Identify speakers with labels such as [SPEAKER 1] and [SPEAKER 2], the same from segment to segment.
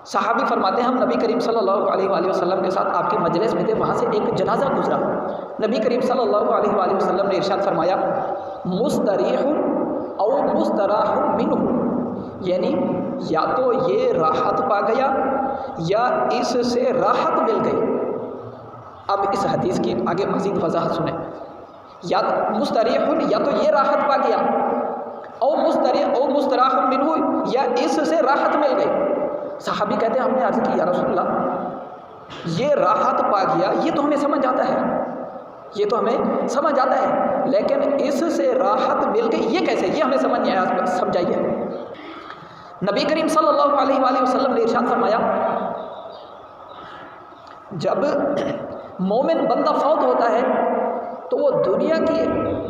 [SPEAKER 1] صحابی فرماتے ہیں ہم نبی کریم صلی اللہ علیہ وآلہ وسلم کے ساتھ آپ کے مجلس میں تھے، وہاں سے ایک جنازہ گزرا، نبی کریم صلی اللہ علیہ وآلہ وسلم نے ارشاد فرمایا مستریح او مستراح منہ، یعنی یا تو یہ راحت پا گیا یا اس سے راحت مل گئی۔ اب اس حدیث کی آگے مزید وضاحت سنیں، یا مستریح یا تو یہ راحت پا گیا، او مستراح منہ یا اس سے راحت مل گئی۔ صحابی کہتے ہیں ہم نے عرض کی یا رسول اللہ یہ راحت پا گیا یہ تو ہمیں سمجھ آتا ہے، یہ تو ہمیں سمجھ آتا ہے، لیکن اس سے راحت مل گئی یہ کیسے، یہ ہمیں سمجھ نہیں آیا، سمجھائیے۔ نبی کریم صلی اللہ علیہ وآلہ وسلم نے ارشاد فرمایا جب مومن بندہ فوت ہوتا ہے تو وہ دنیا کی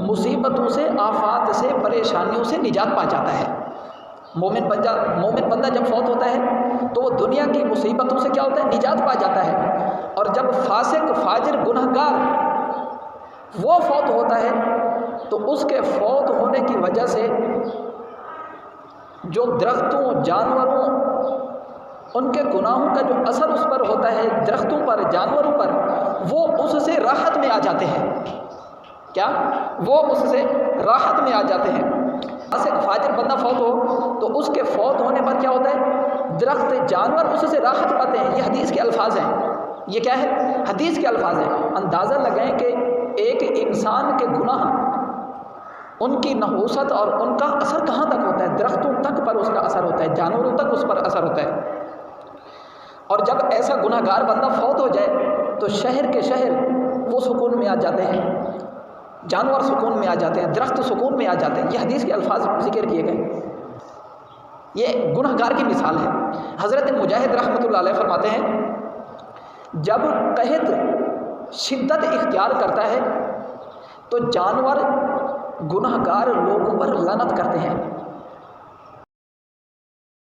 [SPEAKER 1] مصیبتوں سے، آفات سے، پریشانیوں سے نجات پا جاتا ہے۔ مومن بندہ جب فوت ہوتا ہے تو وہ دنیا کی مصیبتوں سے کیا ہوتا ہے، نجات پا جاتا ہے۔ اور جب فاسق، فاجر، گنہگار وہ فوت ہوتا ہے تو اس کے فوت ہونے کی وجہ سے جو درختوں، جانوروں، ان کے گناہوں کا جو اثر اس پر ہوتا ہے، درختوں پر، جانوروں پر، وہ اس سے راحت میں آ جاتے ہیں۔ کیا وہ اس سے راحت میں آ جاتے ہیں۔ فاسق، فاجر بندہ فوت ہو تو اس کے فوت ہونے پر کیا ہوتا ہے، درخت، جانور اس سے راحت پاتے ہیں۔ یہ حدیث کے الفاظ ہیں، یہ کیا ہے، حدیث کے الفاظ ہیں۔ اندازہ لگائیں کہ ایک انسان کے گناہ، ان کی نحوست اور ان کا اثر کہاں تک ہوتا ہے، درختوں تک پر اس کا اثر ہوتا ہے، جانوروں تک اس پر اثر ہوتا ہے۔ اور جب ایسا گناہ گار بندہ فوت ہو جائے تو شہر کے شہر وہ سکون میں آ جاتے ہیں، جانور سکون میں آ جاتے ہیں، درخت سکون میں آ جاتے ہیں۔ یہ حدیث کے الفاظ ذکر کیے گئے، یہ گناہ گار کی مثال ہے۔ حضرت مجاہد رحمۃ اللہ علیہ فرماتے ہیں جب قحط شدت اختیار کرتا ہے تو جانور گناہ گار لوگوں پر لعنت کرتے ہیں،